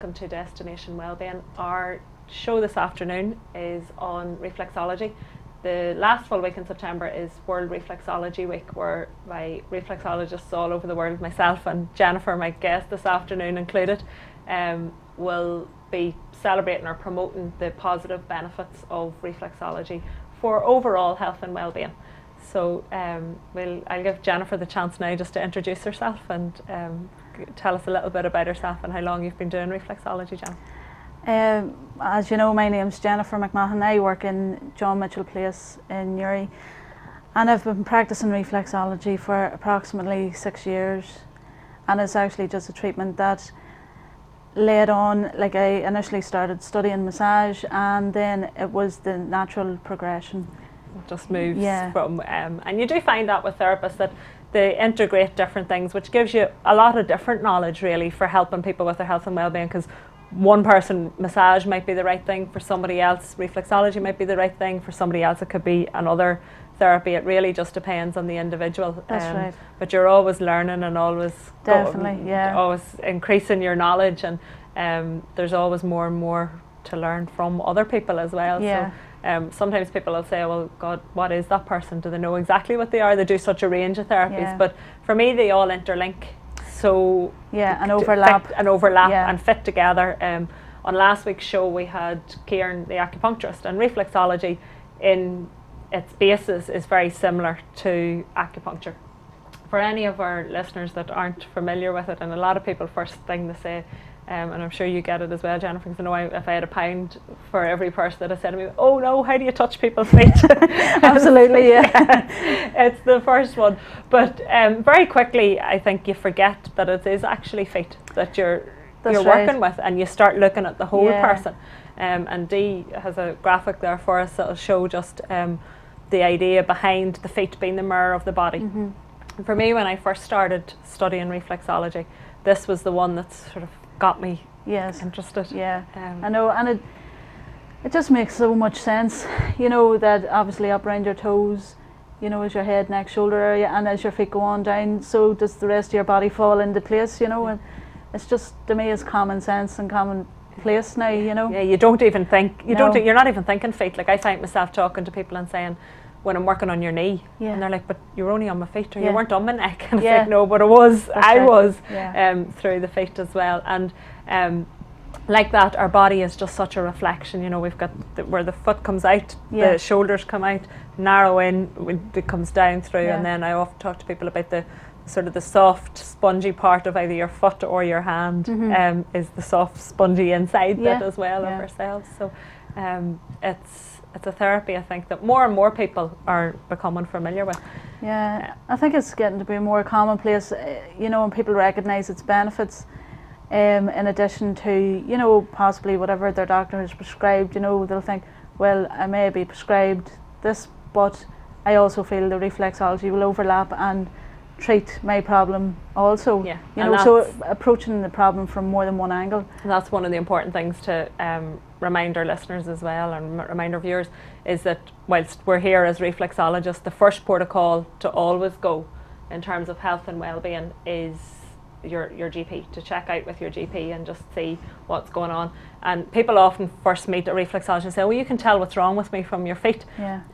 welcome to Destination Wellbeing. Our show this afternoon is on reflexology. The last full week in September is World Reflexology Week, where my reflexologists all over the world, myself and Jennifer, my guest this afternoon included, will be celebrating or promoting the positive benefits of reflexology for overall health and well-being. So I'll give Jennifer the chance now just to introduce herself and tell us a little bit about herself and how long you've been doing reflexology, Jen. As you know, my name's Jennifer Mc Mahon. I work in John Mitchell Place in Newry, and I've been practicing reflexology for approximately 6 years, and it's actually just a treatment that led on, like I initially started studying massage, and then it was the natural progression. It just moves from, and you do find that with therapists that they integrate different things, which gives you a lot of different knowledge really for helping people with their health and well-being, because one person massage might be the right thing for somebody else, reflexology might be the right thing for somebody else, it could be another therapy. It really just depends on the individual. That's right. But you're always learning and always always increasing your knowledge, and there's always more and more to learn from other people as well. Yeah. So sometimes people will say, well, God, what is that person? Do they know exactly what they are? They do such a range of therapies, but for me they all interlink. So and overlap and fit together. On last week's show we had Kieran, the acupuncturist, and reflexology in its basis is very similar to acupuncture. For any of our listeners that aren't familiar with it, and a lot of people first thing they say, and I'm sure you get it as well, Jennifer, because I know if I had £1 for every person that has said to me, oh no, how do you touch people's feet? Absolutely, yeah. It's the first one. But very quickly, I think you forget that it is actually feet that you're working with, and you start looking at the whole person. And Dee has a graphic there for us that will show just the idea behind the feet being the mirror of the body. Mm-hmm. And for me, when I first started studying reflexology, this was the one that sort of got me interested. Yeah, I know, and it just makes so much sense, you know, that obviously up around your toes, you know, is your head, neck, shoulder area, and as your feet go on down, so does the rest of your body fall into place, you know, and it's just, to me, it's common sense and common place now, you know. Yeah, you don't even think, you're not even thinking feet. Like I find myself talking to people and saying, when I'm working on your knee, and they're like, but you were only on my feet, or you weren't on my neck. And it's like, no, but it was, I was through the feet as well. And like that, our body is just such a reflection. You know, we've got where the foot comes out, the shoulders come out, narrow in, it comes down through, and then I often talk to people about the sort of the soft, spongy part of either your foot or your hand is the soft, spongy inside bit as well of ourselves. So it's a therapy, I think, that more and more people are becoming familiar with. Yeah, I think it's getting to be more commonplace, you know, and people recognise its benefits in addition to, you know, possibly whatever their doctor has prescribed. You know, they'll think, well, I may be prescribed this, but I also feel the reflexology will overlap and treat my problem also. Yeah, you know, so approaching the problem from more than one angle. And that's one of the important things to remind our listeners as well, and remind our viewers, is that whilst we're here as reflexologists, the first protocol to always go in terms of health and well-being is your GP, to check out with your GP and just see what's going on. And people often first meet a reflexologist and say, well, you can tell what's wrong with me from your feet.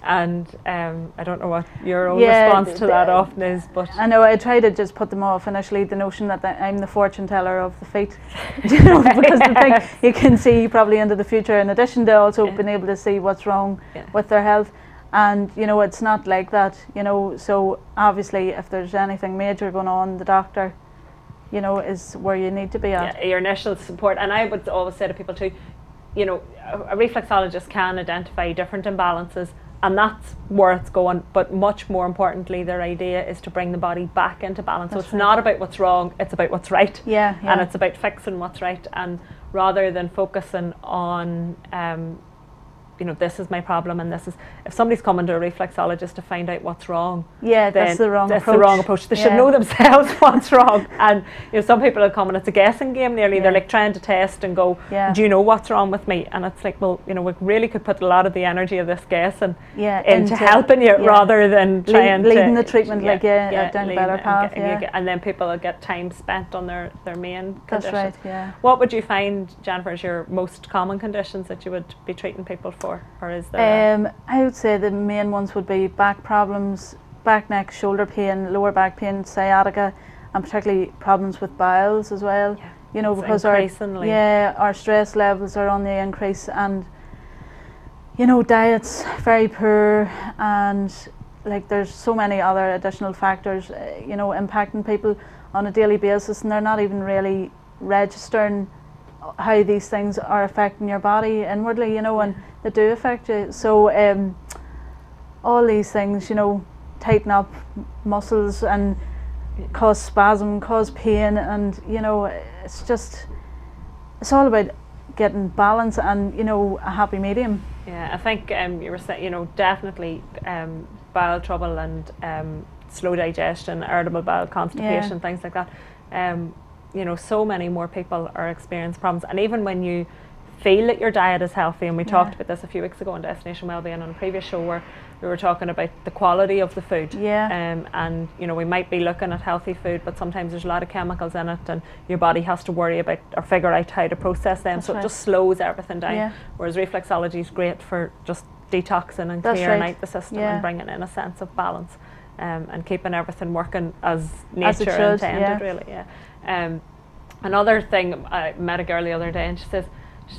And I don't know what your own response to that often is, but I know I try to just put them off initially, the notion that I'm the fortune teller of the feet. You know, because the thing you can see probably into the future, in addition to also being able to see what's wrong with their health. And you know, it's not like that, you know, so obviously if there's anything major going on, the doctor, you know, is where you need to be at. Yeah, your initial support. And I would always say to people too, you know, a reflexologist can identify different imbalances, and that's where it's going, but much more importantly, their idea is to bring the body back into balance. So it's not about what's wrong, it's about what's right. And it's about fixing what's right, and rather than focusing on you know, this is my problem, and this is, if somebody's coming to a reflexologist to find out what's wrong, that's the wrong approach. The wrong approach. They should know themselves what's wrong. And you know, some people are coming, it's a guessing game nearly. They're like trying to test and go, do you know what's wrong with me? And it's like, well, you know, we really could put a lot of the energy of this guessing into helping you rather than trying leading the treatment down a better path. And then people will get time spent on their main conditions. That's right. What would you find, Jennifer, is your most common conditions that you would be treating people for? Or is there I would say the main ones would be back problems, back, neck, shoulder pain, lower back pain, sciatica, and particularly problems with bowels as well. You know, because our stress levels are on the increase, and you know, diet's very poor, and like there's so many other additional factors you know, impacting people on a daily basis, and they're not even really registering how these things are affecting your body inwardly, you know, and they do affect you. So all these things, you know, tighten up muscles and cause spasm, cause pain, and you know, it's all about getting balance and, you know, a happy medium. Yeah, I think you were saying, you know, definitely bowel trouble and slow digestion, irritable bowel, constipation, things like that. You know, so many more people are experiencing problems, and even when you feel that your diet is healthy, and we talked about this a few weeks ago on Destination Wellbeing on a previous show where we were talking about the quality of the food, and you know, we might be looking at healthy food, but sometimes there's a lot of chemicals in it, and your body has to worry about or figure out how to process them. So it just slows everything down, whereas reflexology is great for just detoxing and clearing out the system and bringing in a sense of balance, and keeping everything working as nature intended, really. Another thing, I met a girl the other day, and she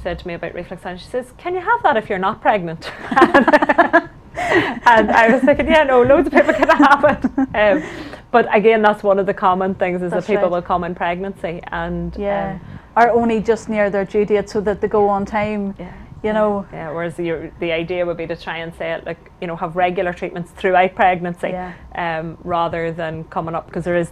said to me about reflexology, she says, can you have that if you're not pregnant? And I was thinking, no, loads of people can have it. But again, that's one of the common things, is that people will come in pregnancy and are only just near their due date so that they go on time. You know. Whereas the idea would be to try and say it, like, you know, have regular treatments throughout pregnancy, rather than coming up, because there's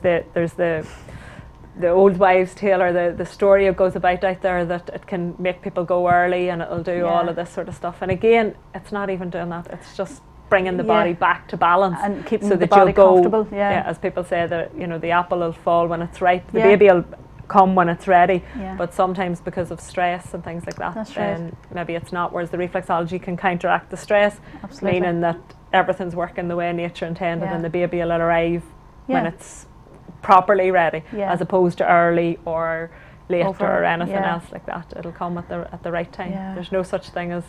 the old wives' tale, or the story that goes about out there, that it can make people go early and it'll do all of this sort of stuff. And again, it's not even doing that. It's just bringing the body back to balance and keeping so the that body you'll comfortable. As people say, that, you know, the apple will fall when it's ripe, the baby will come when it's ready. But sometimes because of stress and things like that, then maybe it's not. Whereas the reflexology can counteract the stress, meaning that everything's working the way nature intended, and the baby will arrive when it's properly ready, as opposed to early or later or anything else like that. It'll come at the right time. There's no such thing as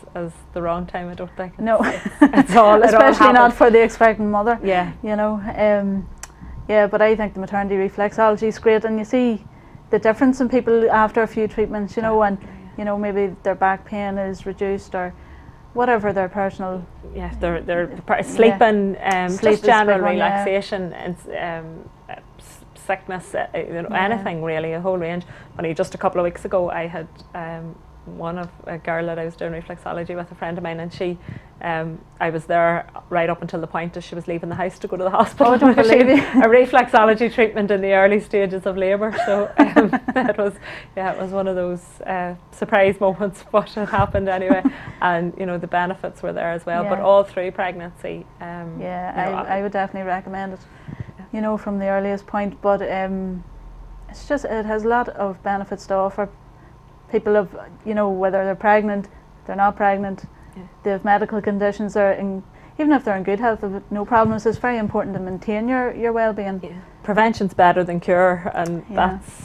the wrong time, I don't think. No, it's all especially not for the expectant mother. You know, but I think the maternity reflexology is great, and you see the difference in people after a few treatments, you know, and you know, maybe their back pain is reduced, or whatever their personal their sleeping, just general relaxation, and sickness, you know, anything really, a whole range. Only just a couple of weeks ago, I had a girl that I was doing reflexology with, a friend of mine, and she, I was there right up until the point that she was leaving the house to go to the hospital. Oh, don't believe you. A reflexology treatment in the early stages of labour. So it was one of those surprise moments, but it happened anyway. And you know, the benefits were there as well. But all through pregnancy. I would definitely recommend it. You know, from the earliest point, but it's just, it has a lot of benefits to offer people of, you know, whether they're pregnant, they're not pregnant, they have medical conditions, even if they're in good health, they've no problems. It's very important to maintain your well-being. Prevention's better than cure, and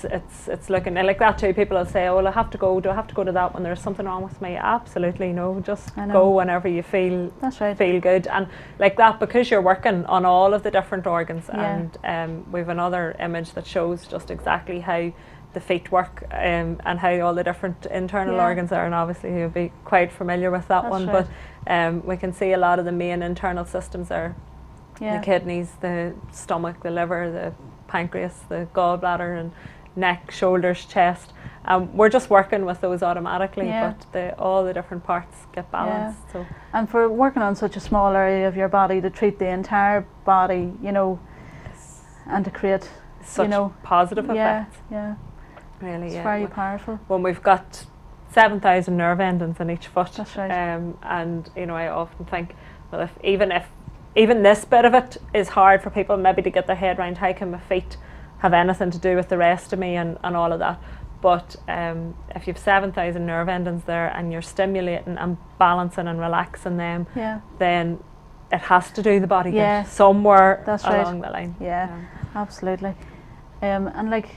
it's looking like that too. People will say, oh, well, I have to go, do I have to go to that when there's something wrong with me? Absolutely no, just go whenever you feel good. And like that, because you're working on all of the different organs, and we've another image that shows just exactly how the feet work, and how all the different internal organs are, and obviously you'll be quite familiar with that one, but we can see a lot of the main internal systems are the kidneys, the stomach, the liver, the pancreas, the gallbladder, and neck, shoulders, chest. We're just working with those automatically, but all the different parts get balanced. So. And for working on such a small area of your body, to treat the entire body, you know, and to create such positive effects. Really, it's very powerful. When we've got 7,000 nerve endings in each foot. That's right. And you know, I often think, well, if even this bit of it is hard for people maybe to get their head around, how can my feet have anything to do with the rest of me and all of that? But if you've 7,000 nerve endings there and you're stimulating and balancing and relaxing them, then it has to do the body good somewhere along the line. Absolutely. And like,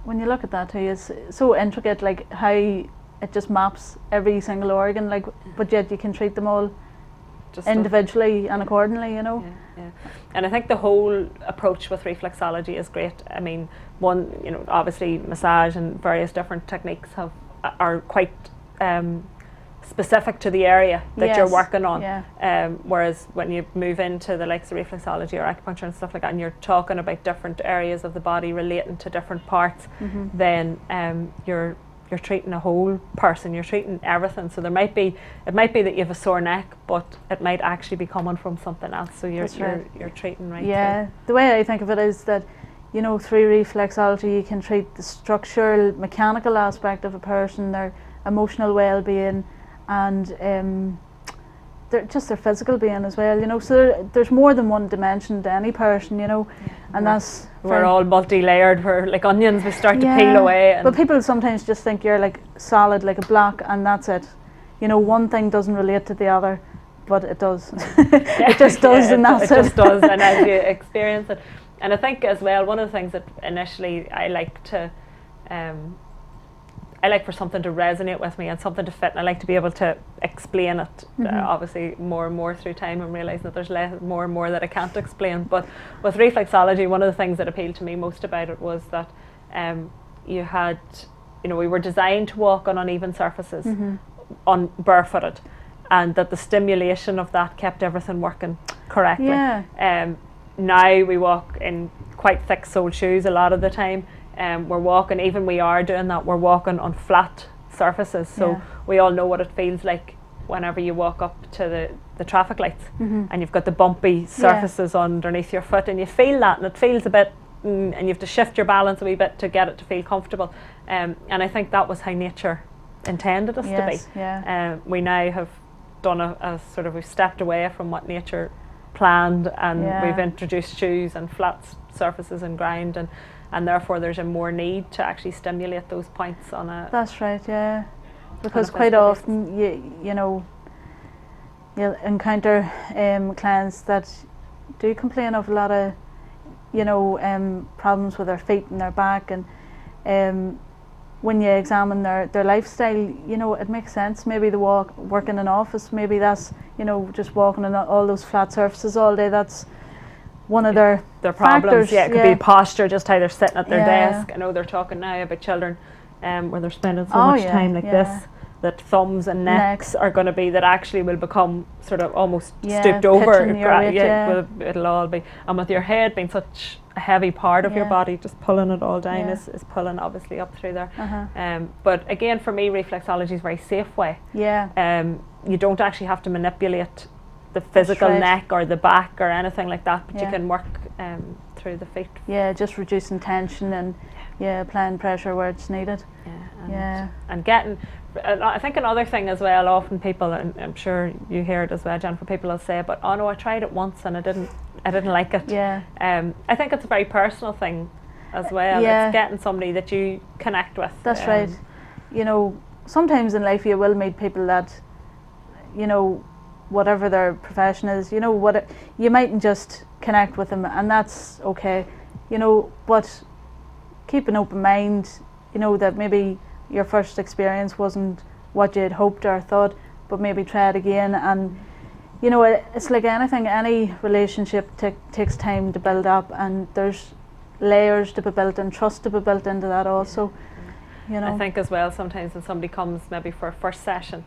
when you look at that too, it's so intricate, like how it just maps every single organ, like, but yet you can treat them all just individually and accordingly, you know. And I think the whole approach with reflexology is great. I mean, one, you know, obviously massage and various different techniques are quite specific to the area that you're working on. Whereas when you move into the likes of reflexology or acupuncture and stuff like that, and you're talking about different areas of the body relating to different parts, then you're treating a whole person, you're treating everything. So it might be that you have a sore neck, but it might actually be coming from something else. So you're treating right through. The way I think of it is that, you know, through reflexology you can treat the structural, mechanical aspect of a person, their emotional well-being, and just their physical being as well, you know. So there's more than one dimension to any person, you know, and that's... We're all multi-layered, we're like onions, we start to peel away. And but people sometimes just think you're like solid, like a block, and that's it. You know, one thing doesn't relate to the other, but it does. It just does, and that's it. It just does, and as you experience it. And I think as well, one of the things that initially I like for something to resonate with me and something to fit, and I like to be able to explain it, obviously more and more through time, and realising that there's more and more that I can't explain. But with reflexology, one of the things that appealed to me most about it was that we were designed to walk on uneven surfaces, barefooted, and that the stimulation of that kept everything working correctly. Now we walk in quite thick soled shoes a lot of the time. We're walking, even we are doing that, we're walking on flat surfaces. So we all know what it feels like whenever you walk up to the traffic lights and you've got the bumpy surfaces underneath your foot, and you feel that, and it feels a bit, and you have to shift your balance a wee bit to get it to feel comfortable. And I think that was how nature intended us to be. We now have done we've stepped away from what nature planned, and we've introduced shoes and flat surfaces and ground, and therefore there's a more need to actually stimulate those points on a... That's right, because quite often you know, you'll encounter clients that do complain of a lot of, you know, problems with their feet and their back, and when you examine their lifestyle, you know, it makes sense. Maybe the work in an office, maybe that's, you know, just walking on all those flat surfaces all day, that's one of their problems. Factors. It could be posture, just how they're sitting at their desk. I know they're talking now about children where they're spending so much time like this, that thumbs and necks are going to be, that actually will become sort of almost stooped over. It'll all be, and with your head being such a heavy part of your body, just pulling it all down is pulling obviously up through there. But again, for me, reflexology is a very safe way. You don't actually have to manipulate the physical neck or the back or anything like that, but you can work through the feet. Just reducing tension and applying pressure where it's needed. And getting, I think another thing as well, often people, and I'm sure you hear it as well, Jennifer, people will say, but oh no, I tried it once and I didn't like it. I think it's a very personal thing as well. It's getting somebody that you connect with. That's right. You know, sometimes in life you will meet people that, you know, whatever their profession is, you know, you mightn't just connect with them, and that's okay, you know, but keep an open mind, you know, that maybe your first experience wasn't what you had hoped or thought, but maybe try it again. And you know, it's like anything, any relationship takes time to build up, and there's layers to be built and trust to be built into that also. You know, I think as well, sometimes when somebody comes maybe for a first session,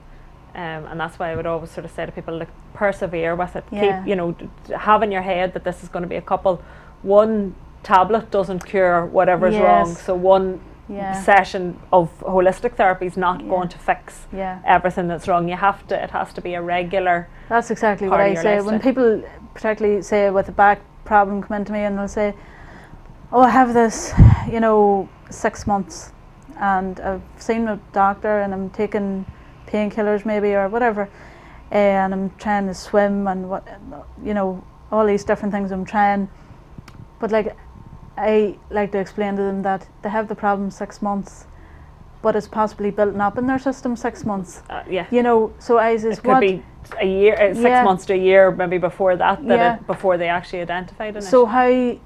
and that's why I would always sort of say to people, like, persevere with it. Keep, you know, have in your head that this is going to be a couple. One tablet doesn't cure whatever's wrong, so one session of holistic therapy is not going to fix everything that's wrong. It has to be a regular. That's exactly what I say when people, particularly say with a back problem, come into me and they'll say, oh, I have this, you know, 6 months, and I've seen a doctor and I'm taking painkillers maybe or whatever, and I'm trying to swim and what, you know, all these different things I'm trying, but like I like to explain to them that they have the problem 6 months, but it's possibly building up in their system 6 months. Yeah. You know, so I says it could be a year, 6 months to a year, maybe before that, before they actually identified it. So how, you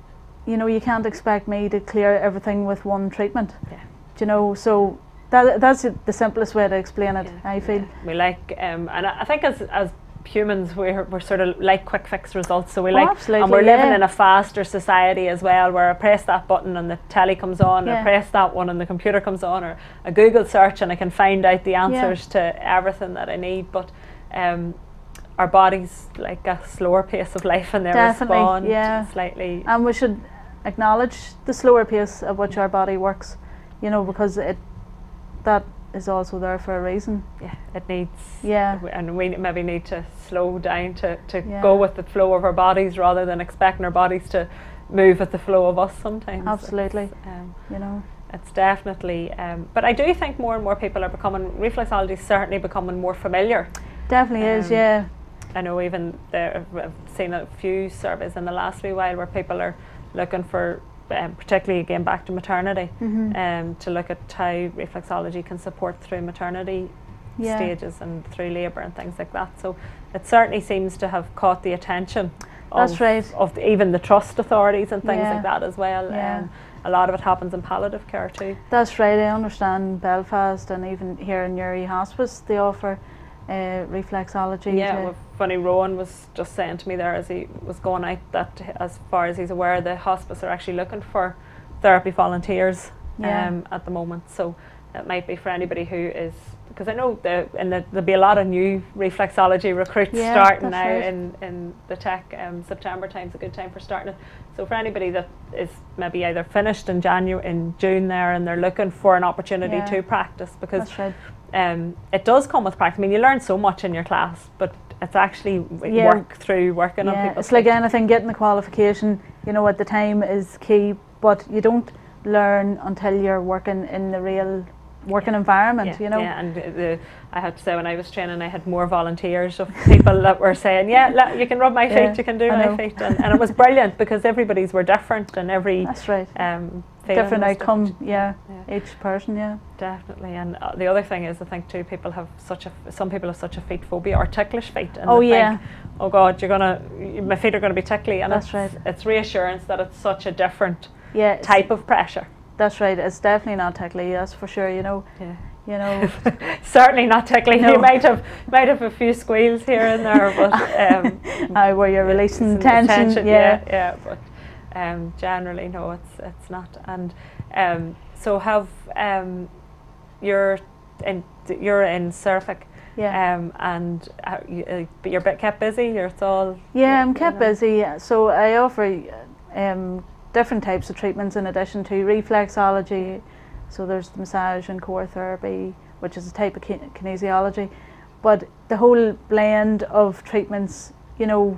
know, you can't expect me to clear everything with one treatment. Yeah. You know, so that's the simplest way to explain it. I feel we like, and I think as humans we're sort of like quick fix results, so we like, and we're living in a faster society as well, where I press that button and the telly comes on, I press that one and the computer comes on, or a Google search and I can find out the answers to everything that I need. But our bodies like a slower pace of life, and they respond slightly. And we should acknowledge the slower pace at which our body works, you know, because that is also there for a reason. Yeah, it needs. And we maybe need to slow down to go with the flow of our bodies, rather than expecting our bodies to move with the flow of us sometimes. Absolutely. You know, it's definitely. But I do think more and more people are becoming, reflexology is certainly becoming more familiar. Definitely is. Yeah. I know even I've seen a few surveys in the last wee while where people are looking for. Particularly again back to maternity, to look at how reflexology can support through maternity stages and through labour and things like that. So it certainly seems to have caught the attention of even the trust authorities and things like that as well. A lot of it happens in palliative care too. That's right. I understand Belfast and even here in Newry Hospice they offer reflexology. Yeah, funny, Rowan was just saying to me there as he was going out that as far as he's aware, the hospice are actually looking for therapy volunteers at the moment. So it might be for anybody who is, because I know there'll be a lot of new reflexology recruits starting now in the tech. September time's a good time for starting it. So for anybody that is maybe either finished in June there and they're looking for an opportunity to practice, because it does come with practice. I mean, you learn so much in your class, but it's actually working on people. It's like anything, getting the qualification, you know, at the time is key, but you don't learn until you're working in the real working environment, you know. Yeah, and I had to say, when I was training, I had more volunteers of people that were saying, you can rub my feet, you can do my feet, and it was brilliant because everybody's were different and every different outcome, each person, definitely. And the other thing is, I think too, some people have such a feet phobia, or ticklish feet, and think, oh God, my feet are going to be tickly, and it's reassurance that it's such a different type of pressure. That's right. It's definitely not tickly. That's for sure. You know. Yeah. You know. Certainly not tickly. No. You might have a few squeals here and there, but where you're releasing tension. Yeah. But generally, no, it's not. And so you're in Suffolk. Yeah. And you're kept busy. It's all. Yeah, I'm kept busy. So I offer different types of treatments in addition to reflexology. So there's the massage and core therapy, which is a type of kinesiology, but the whole blend of treatments, you know,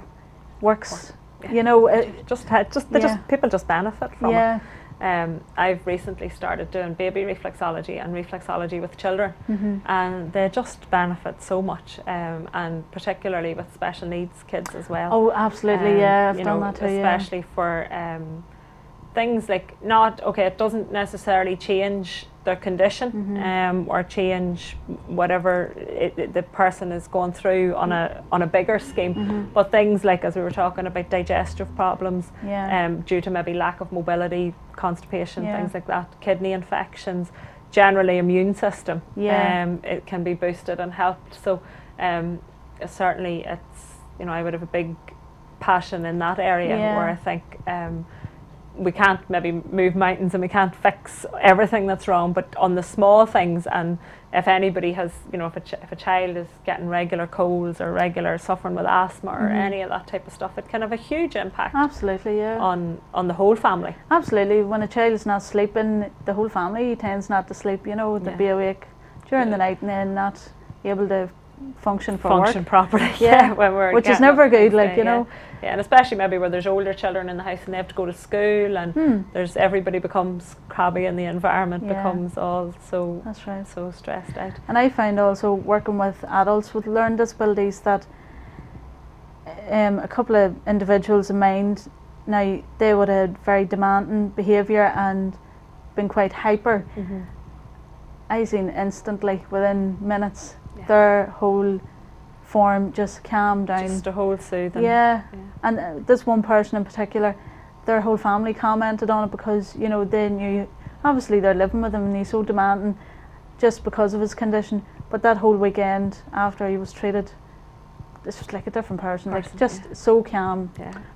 works. You know, people just benefit from it. I've recently started doing baby reflexology and reflexology with children, and they just benefit so much, and particularly with special needs kids as well. Oh, absolutely, I've done that too. Especially for things like it doesn't necessarily change their condition or change whatever the person is going through on a bigger scheme, but things like, as we were talking about, digestive problems due to maybe lack of mobility, constipation, things like that, kidney infections, generally immune system, it can be boosted and helped. So certainly it's, you know, I would have a big passion in that area where I think we can't maybe move mountains and we can't fix everything that's wrong, but on the small things, and if anybody has, you know, if a child is getting regular colds or regular suffering with asthma or any of that type of stuff, it can have a huge impact. Absolutely, on the whole family. Absolutely. When a child is not sleeping, the whole family tends not to sleep, you know, they'll be awake during the night and then not able to function work. properly. When we're which is never good, like, you know. Yeah, and especially maybe where there's older children in the house and they have to go to school, and there's everybody becomes crabby, and the environment becomes all so so stressed out. And I find also working with adults with learning disabilities that a couple of individuals in mind, now they would have very demanding behaviour and been quite hyper. I seen instantly within minutes their whole form just calmed down. Just a whole soothing. And this one person in particular, their whole family commented on it because, you know, they knew obviously they're living with him and he's so demanding just because of his condition, but that whole weekend after he was treated, it's just like a different person, like just so calm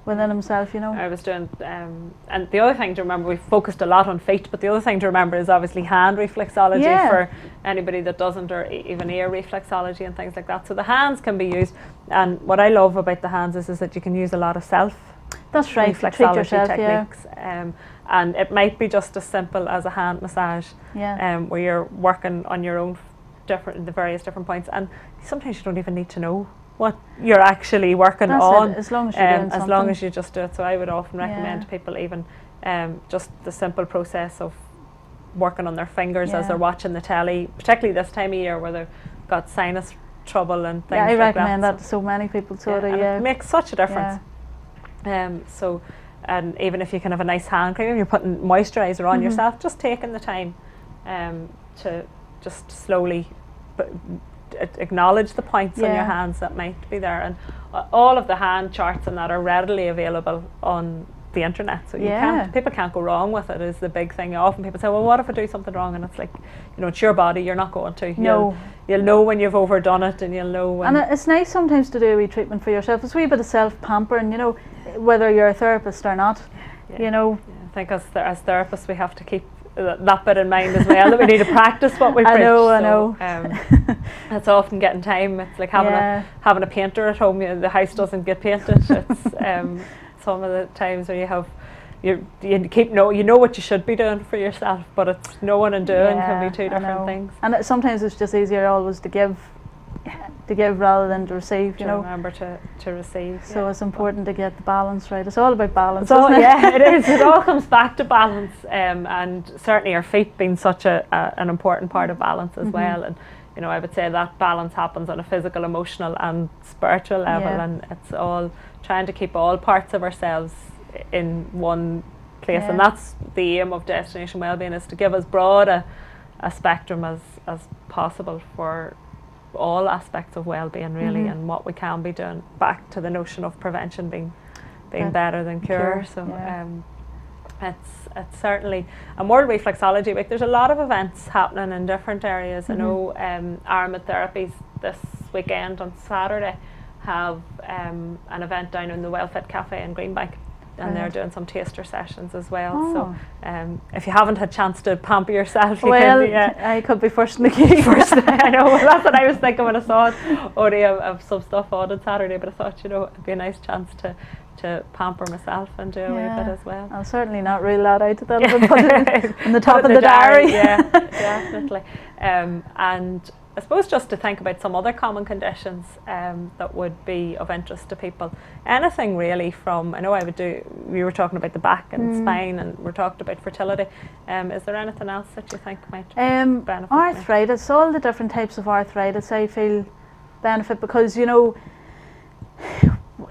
within himself, you know. I was doing, and the other thing to remember, we focused a lot on feet, but the other thing to remember is obviously hand reflexology for anybody that doesn't, or even ear reflexology and things like that. So the hands can be used, and what I love about the hands is that you can use a lot of reflexology techniques. And it might be just as simple as a hand massage, where you're working on your own the various different points, and sometimes you don't even need to know what you're actually working on, as long as you're doing something. as long as you just do it. So I would often recommend to people even just the simple process of working on their fingers as they're watching the telly, particularly this time of year where they've got sinus trouble and things I like recommend that to so many people. It makes such a difference. So, and even if you can have a nice hand cream, you're putting moisturiser on yourself, just taking the time to just slowly acknowledge the points on your hands that might be there, and all of the hand charts and that are readily available on the internet, so people can't go wrong with it, is the big thing. Often people say, well, what if I do something wrong? And it's like, you know, it's your body, you're not going to. You'll know when you've overdone it, and you'll know when. And it's nice sometimes to do a wee treatment for yourself. It's a wee bit of self-pampering, you know, whether you're a therapist or not, you know. I think as therapists we have to keep that bit in mind as well, that we need to practice what we preach. I know. It's often getting time. It's like having a painter at home. The house doesn't get painted. It's some of the times where you know what you should be doing for yourself, but it's knowing and doing can be two different things. And sometimes it's just easier always to give rather than to receive, you know. Remember to receive. So it's important to get the balance right. It's all about balance. So it is. It all comes back to balance, and certainly our feet being such an important part of balance as well. And you know, I would say that balance happens on a physical, emotional, and spiritual level, and it's all trying to keep all parts of ourselves in one place, and that's the aim of Destination Wellbeing, is to give as broad a spectrum as possible for all aspects of well-being, really, and what we can be doing, back to the notion of prevention being better than cure. So it's certainly a World Reflexology Week. There's a lot of events happening in different areas. I know Armid Therapies this weekend on Saturday have an event down in the WellFit Cafe in Greenbank, and they're doing some taster sessions as well. So if you haven't had a chance to pamper yourself, I could be first in the queue. I know, well, that's what I was thinking when I saw it. Already have some stuff on Saturday, but I thought, you know, it'd be a nice chance to pamper myself and do a wee bit as well. I'll certainly not rule that out, that'll be put in the top of the diary. Yeah, definitely. And I suppose just to think about some other common conditions that would be of interest to people. Anything really from, I know we were talking about the back and spine, and we talked about fertility. Is there anything else that you think might benefit? Arthritis, all the different types of arthritis I feel benefit, because, you know,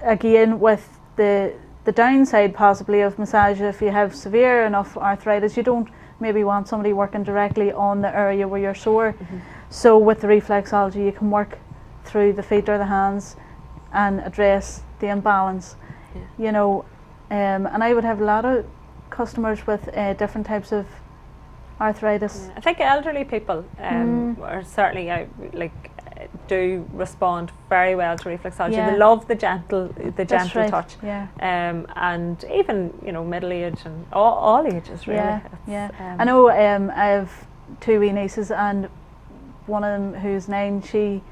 again, with the downside possibly of massage, if you have severe enough arthritis, you don't maybe want somebody working directly on the area where you're sore. So with the reflexology, you can work through the feet or the hands and address the imbalance, you know. And I would have a lot of customers with different types of arthritis. I think elderly people are certainly do respond very well to reflexology. They love the gentle touch. And even, you know, middle age and all ages really. I know I have two wee nieces, and one of them, who's 9, she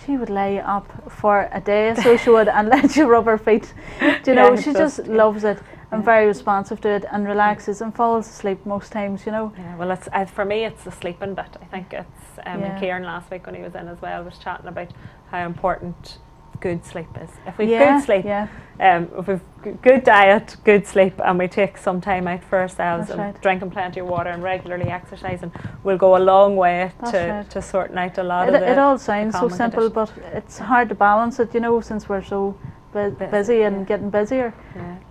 would lay up for a day, so she would, and let you rub her feet. Do you know, she just loves it. and very responsive to it, and relaxes and falls asleep most times, you know. Yeah, well, it's for me, it's the sleeping bit. I think it's Kieran last week when he was in as well was chatting about how important good sleep is. If we've good sleep, if we've good diet, good sleep, and we take some time out for ourselves, and drinking plenty of water and regularly exercising, we'll go a long way to sorting out a lot of it all sounds so simple, but it's hard to balance it, you know, since we're so busy and getting busier.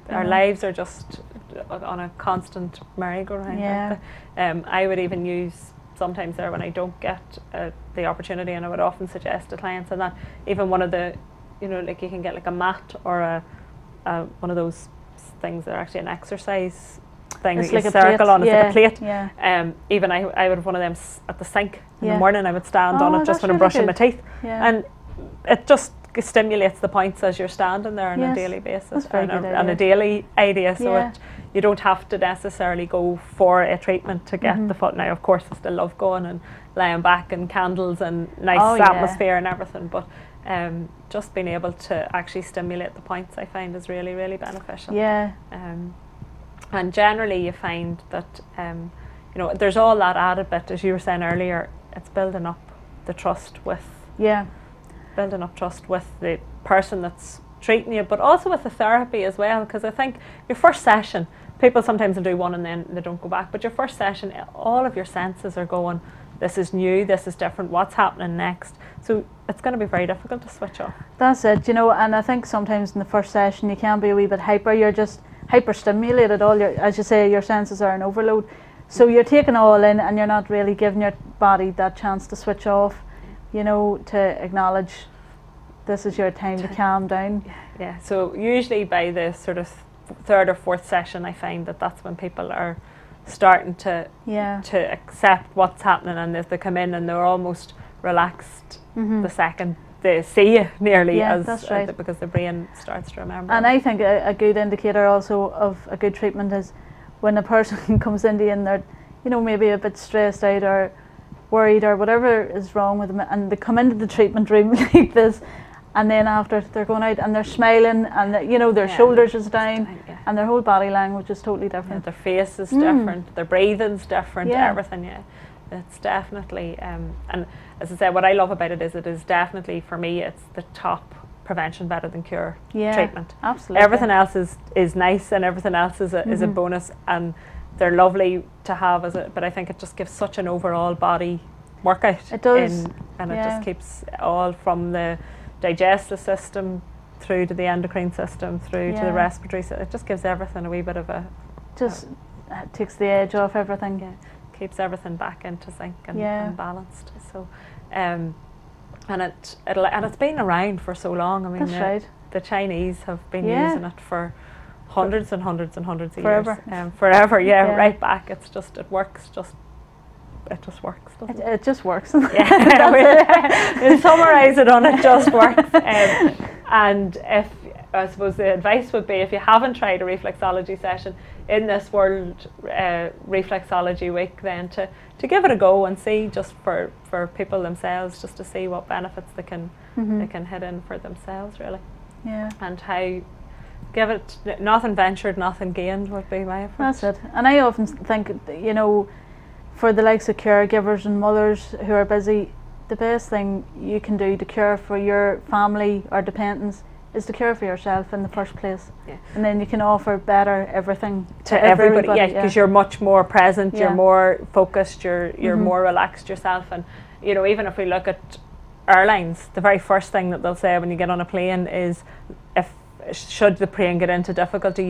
Our lives are just on a constant merry-go-round. I would even use sometimes there when I don't get the opportunity, and I would often suggest to clients, and that even one of the, you know, like you can get like a mat or one of those things that are actually an exercise thing that you circle on. It's like a plate. Even I would have one of them at the sink in the morning. I would stand on it just when I'm brushing my teeth, and it just stimulates the points as you're standing there on a daily basis, and a daily idea. So you don't have to necessarily go for a treatment to get the foot. Now, of course, I still love going and lying back and candles and nice atmosphere and everything, but just being able to actually stimulate the points, I find, is really, really beneficial. And generally you find that you know, there's all that added bit, as you were saying earlier, it's building up the trust with building up trust with the person that's treating you, but also with the therapy as well, because I think your first session, people sometimes will do one and then they don't go back, but your first session, all of your senses are going, this is new, this is different, what's happening next? So it's going to be very difficult to switch off. That's it, you know, and I think sometimes in the first session you can be a wee bit hyper, you're just hyper stimulated, all your, as you say, your senses are in overload. So you're taking all in and you're not really giving your body that chance to switch off, you know, to acknowledge this is your time to calm down. So usually by the sort of third or fourth session, I find that that's when people are starting to accept what's happening, and if they come in and they're almost relaxed the second they see you nearly, because the brain starts to remember. And I think a good indicator also of a good treatment is when a person comes into you and they're, you know, maybe a bit stressed out or worried or whatever is wrong with them, and they come into the treatment room like this, and then after they're going out and they're smiling, and you know, their shoulders is down, and their whole body language is totally different. Their face is different, their breathing's different, everything. It's definitely and as I said, what I love about it is definitely, for me, it's the top prevention better than cure treatment. Absolutely. Everything else is nice, and everything else is a bonus, and they're lovely to have as a, but I think it just gives such an overall body workout. It does. And it just keeps all from the digestive system through to the endocrine system through to the respiratory system. It just gives everything a wee bit of a takes the edge off everything. Keeps everything back into sync and balanced. So and it's been around for so long. I mean, the Chinese have been using it for hundreds and hundreds and hundreds of years. Forever, right back. It's just, it works, it just works, doesn't it? It just works. We'll summarise it on it just works. And if, I suppose the advice would be, if you haven't tried a reflexology session in this World Reflexology Week, then to give it a go and see, just for people themselves, just to see what benefits they can hit in for themselves, really. And how, give it, nothing ventured, nothing gained would be my approach. That's it. And I often think, you know, for the likes of caregivers and mothers who are busy, the best thing you can do to care for your family or dependents is to care for yourself in the first place. And then you can offer better everything to everybody. Because you're much more present, you're more focused, you're more relaxed yourself. And you know, even if we look at airlines, the very first thing that they'll say when you get on a plane is, should the plane get into difficulty,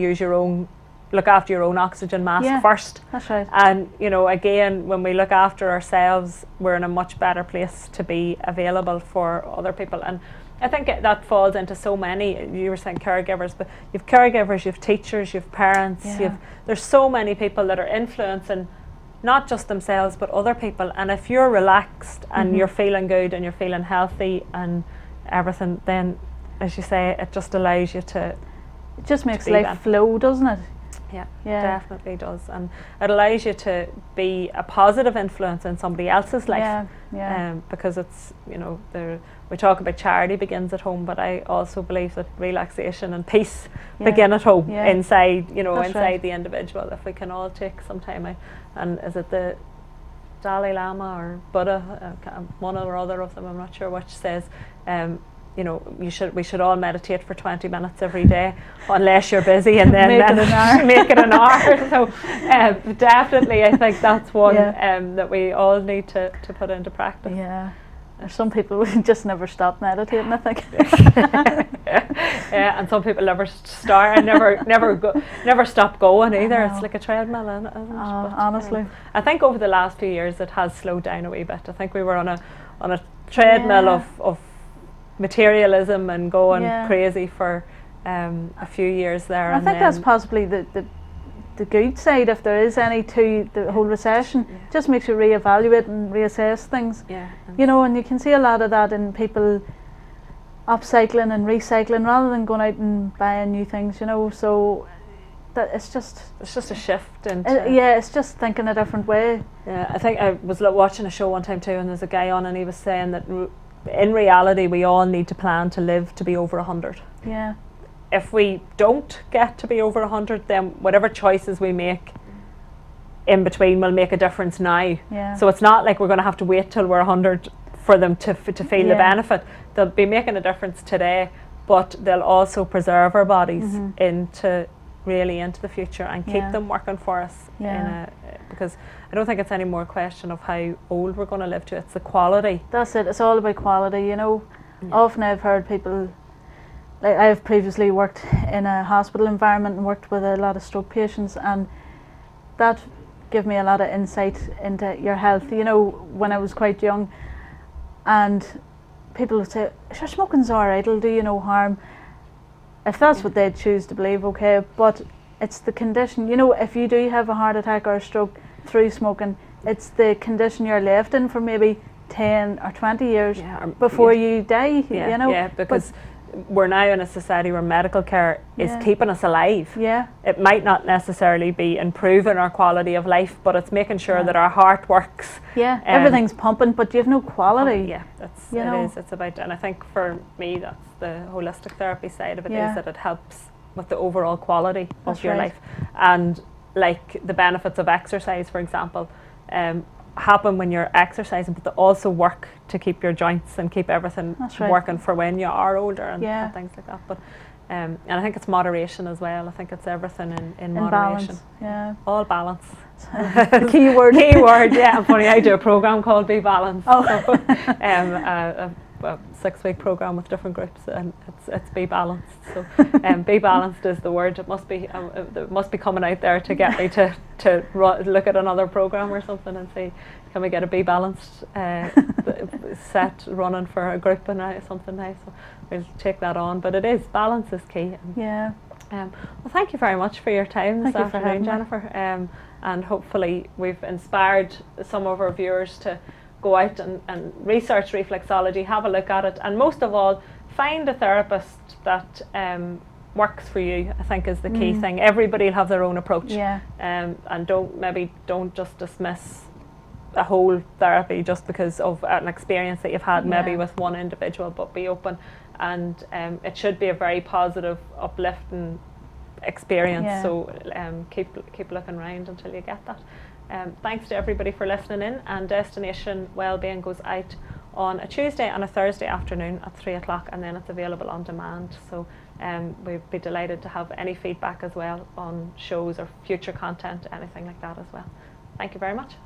look after your own oxygen mask first. That's right. And you know, again, when we look after ourselves, we're in a much better place to be available for other people. And I think that falls into so many, you were saying caregivers, but you've caregivers, you've teachers, you've parents, there's so many people that are influencing not just themselves but other people. And if you're relaxed and you're feeling good and you're feeling healthy and everything, then, as you say, it just allows you to... It just makes life flow, doesn't it? Yeah, definitely does, and it allows you to be a positive influence in somebody else's life. Because it's, you know, we talk about charity begins at home, but I also believe that relaxation and peace begin at home, inside, you know, inside the individual. If we can all take some time out, and is it the Dalai Lama or Buddha, one or other of them, I'm not sure which, says, you know, we should all meditate for 20 minutes every day, unless you're busy, and then make it an hour. So definitely, I think that's one that we all need to put into practice. Yeah. There's some people who just never stop meditating, I think. And some people never start and never stop going either. It's like a treadmill, isn't it? But, honestly, I think over the last few years it has slowed down a wee bit. I think we were on a treadmill of materialism and going crazy for a few years there. I think that's possibly the good side, if there is any, to the whole recession. Just makes you reevaluate and reassess things. You know, and you can see a lot of that in people upcycling and recycling rather than going out and buying new things, you know. So that it's just a shift into it's just thinking a different way. I think I was watching a show one time too, and there's a guy on, and he was saying that in reality we all need to plan to live to be over 100. If we don't get to be over 100, then whatever choices we make in between will make a difference now. So it's not like we're going to have to wait till we're 100 for them to feel the benefit. They'll be making a difference today, but they'll also preserve our bodies into the future and keep them working for us. Because I don't think it's any more a question of how old we're going to live to, it's the quality. That's it, it's all about quality, you know. Often I've heard people, like I've previously worked in a hospital environment and worked with a lot of stroke patients, and that gave me a lot of insight into your health, you know, when I was quite young. And people would say, sure, smoking's alright, it'll do you no harm. If that's what they choose to believe, okay, but it's the condition, you know, if you do have a heart attack or a stroke through smoking, it's the condition you're left in for maybe 10 or 20 years before you die, you know. Because we're now in a society where medical care is keeping us alive. It might not necessarily be improving our quality of life, but it's making sure that our heart works. Everything's pumping, but you have no quality. It's about, and I think for me that's the holistic therapy side of it, is that it helps with the overall quality of your life. And like the benefits of exercise, for example, happen when you're exercising, but they also work to keep your joints and keep everything working for when you are older and things like that. But and I think it's moderation as well. I think it's everything in moderation. Balance. All balance. The key word. I'm funny, I do a program called Be Balanced. A 6-week program with different groups, and it's Be Balanced. So Be Balanced is the word. It must be coming out there to get me to look at another program or something and see, can we get a Be Balanced set running for a group and something nice. So we'll take that on. But it is, balance is key. Well, thank you very much for your time this afternoon, Jennifer. And hopefully we've inspired some of our viewers to go out and research reflexology, have a look at it, and most of all, find a therapist that works for you, I think is the key thing. Everybody will have their own approach. And don't just dismiss a whole therapy just because of an experience that you've had maybe with one individual, but be open, and it should be a very positive, uplifting experience. So keep looking around until you get that. Thanks to everybody for listening in, and Destination Wellbeing goes out on a Tuesday and a Thursday afternoon at 3 o'clock, and then it's available on demand. So we'd be delighted to have any feedback as well on shows or future content, anything like that as well. Thank you very much.